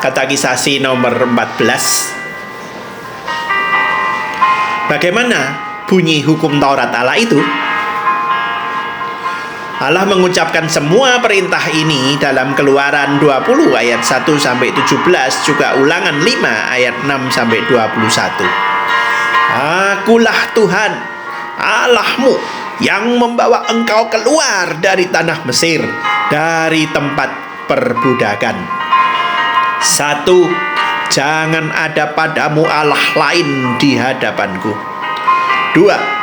Katekisasi nomor 14. Bagaimana bunyi hukum Taurat Allah itu? Allah mengucapkan semua perintah ini dalam Keluaran 20 ayat 1 sampai 17, juga Ulangan 5 ayat 6 sampai 21. Akulah Tuhan Allahmu yang membawa engkau keluar dari tanah Mesir, dari tempat perbudakan. 1. Jangan ada padamu Allah lain di hadapanku. 2.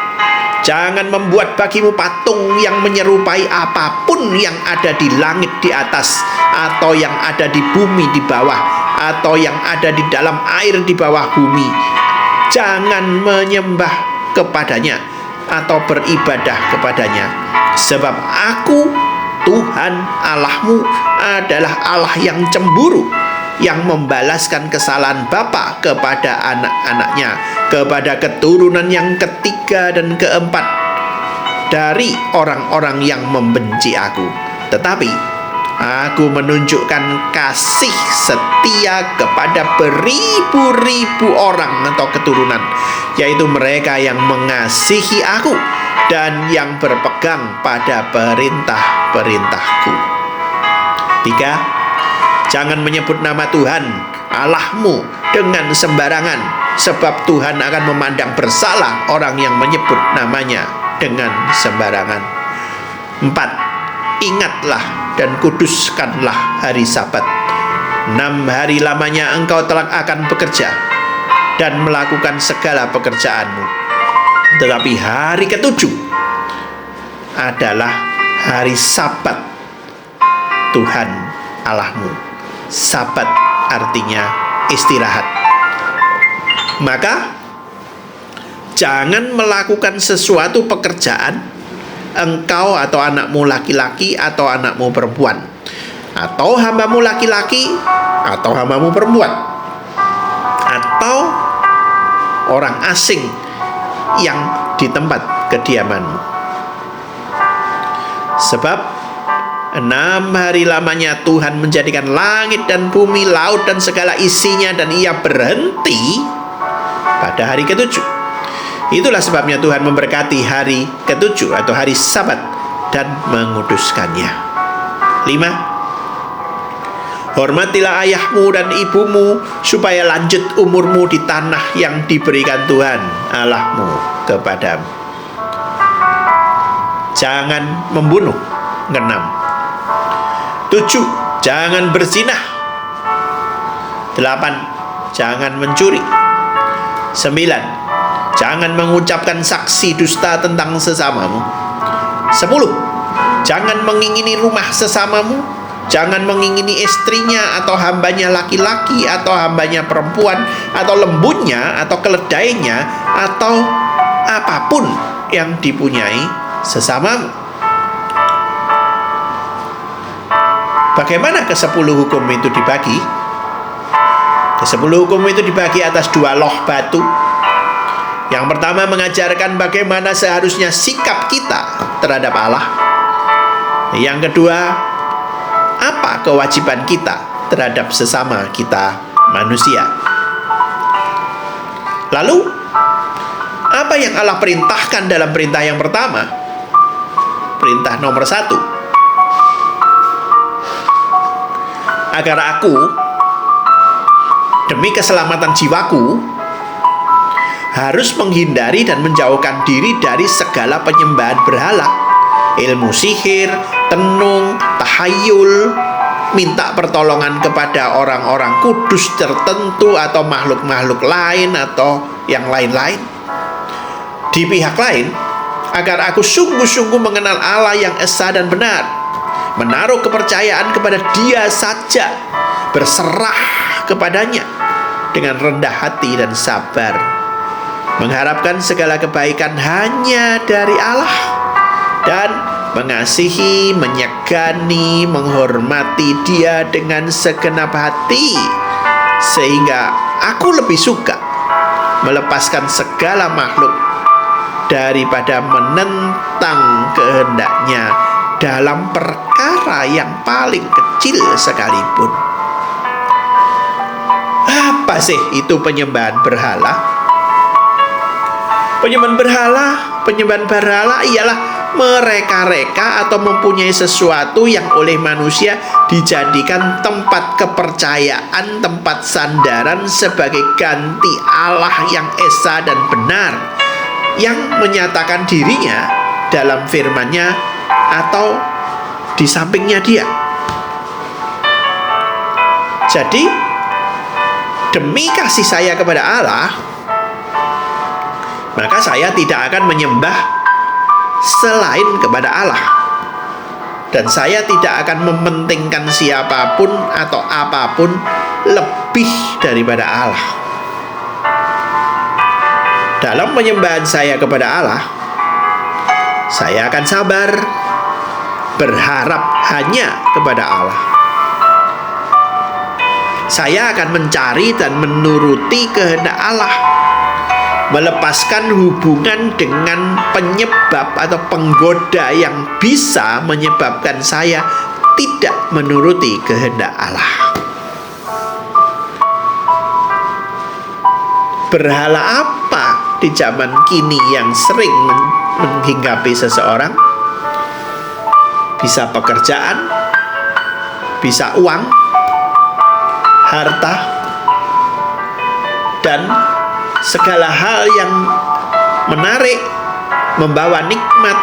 Jangan membuat bagimu patung yang menyerupai apapun yang ada di langit di atas, atau yang ada di bumi di bawah, atau yang ada di dalam air di bawah bumi. Jangan menyembah kepadanya atau beribadah kepadanya. Sebab aku, Tuhan Allahmu, adalah Allah yang cemburu, yang membalaskan kesalahan bapa kepada anak-anaknya, kepada keturunan yang ketiga dan keempat dari orang-orang yang membenci aku. Tetapi aku menunjukkan kasih setia kepada beribu-ribu orang atau keturunan, yaitu mereka yang mengasihi aku dan yang berpegang pada perintah-perintahku. 3. Jangan menyebut nama Tuhan Allahmu dengan sembarangan, sebab Tuhan akan memandang bersalah orang yang menyebut namanya dengan sembarangan. 4. Ingatlah dan kuduskanlah hari Sabat. 6 hari lamanya engkau telah akan bekerja dan melakukan segala pekerjaanmu. Tetapi hari ketujuh adalah hari Sabat Tuhan Allahmu. Sabat artinya istirahat. Maka jangan melakukan sesuatu pekerjaan, engkau atau anakmu laki-laki atau anakmu perempuan, atau hambamu laki-laki atau hambamu perempuan, atau orang asing yang di tempat kediamanmu. Sebab 6 hari lamanya Tuhan menjadikan langit dan bumi, laut dan segala isinya, dan ia berhenti pada hari ketujuh. Itulah sebabnya Tuhan memberkati hari ketujuh atau hari Sabat dan menguduskannya. 5. Hormatilah ayahmu dan ibumu, supaya lanjut umurmu di tanah yang diberikan Tuhan Allahmu kepadamu. Jangan membunuh. 6. 7. Jangan berzinah. 8. Jangan mencuri. 9. Jangan mengucapkan saksi dusta tentang sesamamu. 10. Jangan mengingini rumah sesamamu. Jangan mengingini istrinya atau hambanya laki-laki atau hambanya perempuan, atau lembutnya atau keledainya, atau apapun yang dipunyai sesamamu. Bagaimana ke-10 hukum itu dibagi? Ke-10 hukum itu dibagi atas 2 loh batu. Yang pertama mengajarkan bagaimana seharusnya sikap kita terhadap Allah. Yang kedua, apa kewajiban kita terhadap sesama kita manusia. Lalu, apa yang Allah perintahkan dalam perintah yang pertama? Perintah nomor 1. Agar aku, demi keselamatan jiwaku, harus menghindari dan menjauhkan diri dari segala penyembahan berhala, ilmu sihir, tenung, tahayul, minta pertolongan kepada orang-orang kudus tertentu atau makhluk-makhluk lain atau yang lain-lain. Di pihak lain, agar aku sungguh-sungguh mengenal Allah yang esa dan benar, menaruh kepercayaan kepada Dia saja, berserah kepadanya dengan rendah hati dan sabar, mengharapkan segala kebaikan hanya dari Allah, dan mengasihi, menyegani, menghormati Dia dengan segenap hati, sehingga aku lebih suka melepaskan segala makhluk daripada menentang kehendaknya dalam perkara yang paling kecil sekalipun. Apa sih itu penyembahan berhala? Penyembahan berhala ialah mereka-reka atau mempunyai sesuatu yang oleh manusia dijadikan tempat kepercayaan, tempat sandaran sebagai ganti Allah yang esa dan benar, yang menyatakan dirinya dalam firman-Nya atau di sampingnya Dia. Jadi, demi kasih saya kepada Allah, maka saya tidak akan menyembah selain kepada Allah, dan saya tidak akan mementingkan siapapun atau apapun lebih daripada Allah. Dalam penyembahan saya kepada Allah, saya akan sabar, berharap hanya kepada Allah. Saya akan mencari dan menuruti kehendak Allah, melepaskan hubungan dengan penyebab atau penggoda yang bisa menyebabkan saya tidak menuruti kehendak Allah. Berhala apa di zaman kini yang sering menghinggapi seseorang? Bisa pekerjaan, bisa uang, harta, dan segala hal yang menarik, membawa nikmat,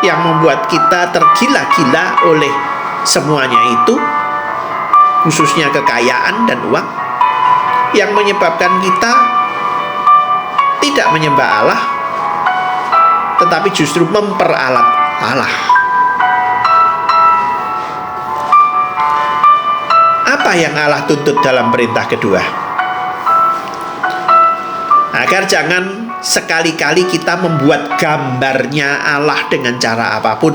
yang membuat kita tergila-gila oleh semuanya itu, khususnya kekayaan dan uang, yang menyebabkan kita tidak menyembah Allah, tetapi justru memperalat Allah. Apa yang Allah tuntut dalam perintah kedua? Agar jangan sekali-kali kita membuat gambarnya Allah dengan cara apapun,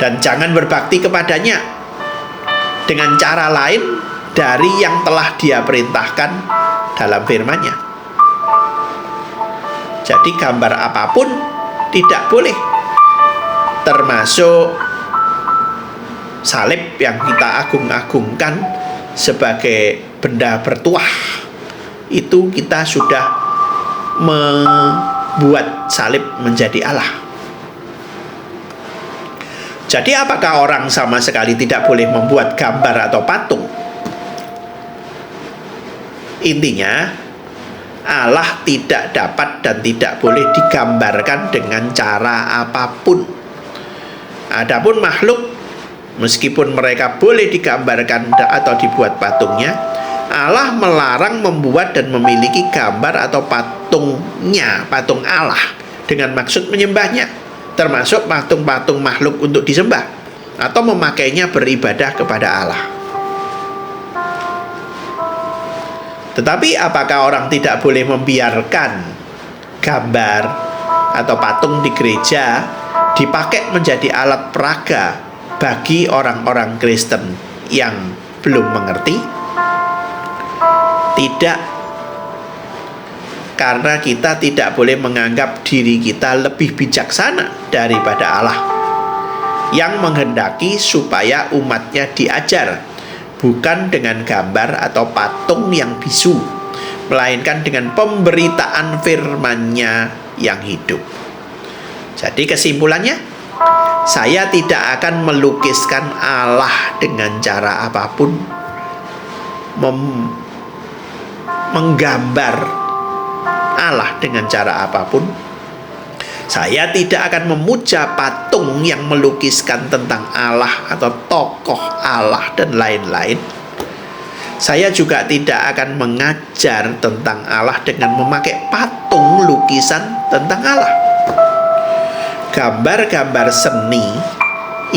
dan jangan berbakti kepadanya dengan cara lain dari yang telah Dia perintahkan dalam firman-Nya. Jadi gambar apapun tidak boleh, termasuk salib yang kita agung-agungkan sebagai benda bertuah. Itu kita sudah membuat salib menjadi Allah. Jadi apakah orang sama sekali tidak boleh membuat gambar atau patung? Intinya, Allah tidak dapat dan tidak boleh digambarkan dengan cara apapun. Adapun makhluk, meskipun mereka boleh digambarkan atau dibuat patungnya, Allah melarang membuat dan memiliki gambar atau patungnya, patung Allah, dengan maksud menyembahnya, termasuk patung-patung makhluk untuk disembah atau memakainya beribadah kepada Allah. Tetapi apakah orang tidak boleh membiarkan gambar atau patung di gereja dipakai menjadi alat peraga bagi orang-orang Kristen yang belum mengerti? Tidak, karena kita tidak boleh menganggap diri kita lebih bijaksana daripada Allah, yang menghendaki supaya umatnya diajar bukan dengan gambar atau patung yang bisu, melainkan dengan pemberitaan firman-Nya yang hidup. Jadi kesimpulannya, saya tidak akan melukiskan Allah dengan cara apapun, menggambar Allah dengan cara apapun. Saya tidak akan memuja patung yang melukiskan tentang Allah atau tokoh Allah dan lain-lain. Saya juga tidak akan mengajar tentang Allah dengan memakai patung lukisan tentang Allah. Gambar-gambar seni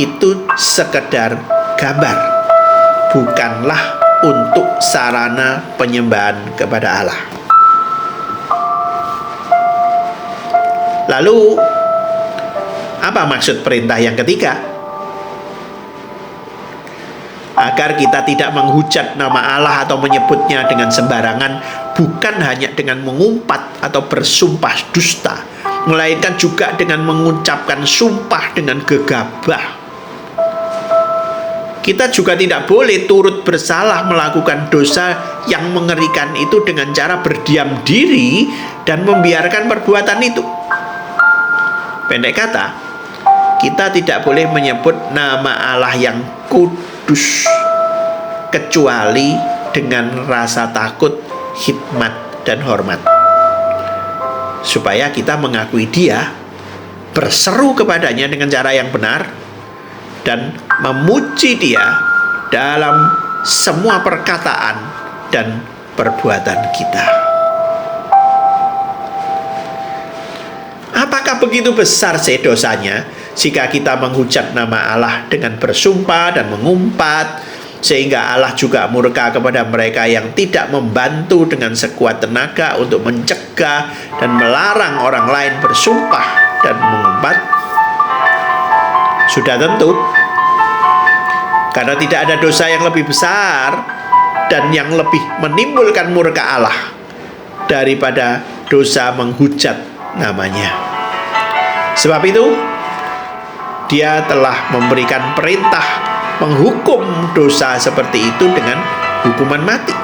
itu sekedar gambar, bukanlah untuk sarana penyembahan kepada Allah. Lalu, apa maksud perintah yang ketiga? Agar kita tidak menghujat nama Allah atau menyebutnya dengan sembarangan, bukan hanya dengan mengumpat atau bersumpah dusta, melainkan juga dengan mengucapkan sumpah dengan gegabah. kita juga tidak boleh turut bersalah melakukan dosa yang mengerikan itu dengan cara berdiam diri dan membiarkan perbuatan itu. Pendek kata, kita tidak boleh menyebut nama Allah yang kudus kecuali dengan rasa takut, hikmat, dan hormat. Supaya kita mengakui Dia, berseru kepadanya dengan cara yang benar, dan memuji Dia dalam semua perkataan dan perbuatan kita. Apakah begitu besar dosanya jika kita menghujat nama Allah dengan bersumpah dan mengumpat, sehingga Allah juga murka kepada mereka yang tidak membantu dengan sekuat tenaga untuk mencegah dan melarang orang lain bersumpah dan mengumpat? Sudah tentu, karena tidak ada dosa yang lebih besar dan yang lebih menimbulkan murka Allah daripada dosa menghujat namanya. Sebab itu, Dia telah memberikan perintah menghukum dosa seperti itu dengan hukuman mati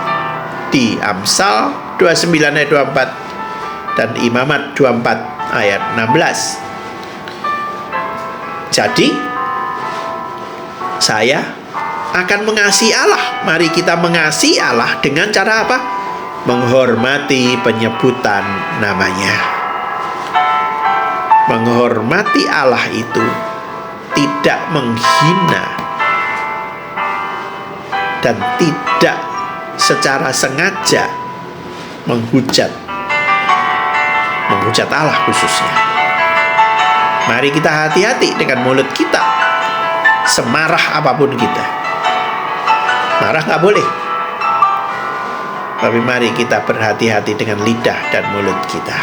di Amsal 29 ayat 24 dan Imamat 24 ayat 16. Jadi, saya akan mengasihi Allah. Mari kita mengasihi Allah dengan cara apa? Menghormati penyebutan namanya. Menghormati Allah itu tidak menghina dan tidak secara sengaja menghujat Allah khususnya. Mari kita hati-hati dengan mulut kita, semarah apapun kita. Marah nggak boleh, tapi mari kita berhati-hati dengan lidah dan mulut kita.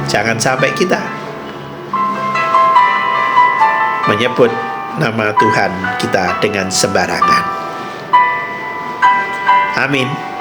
Jangan sampai kita menyebut nama Tuhan kita dengan sembarangan. Amin.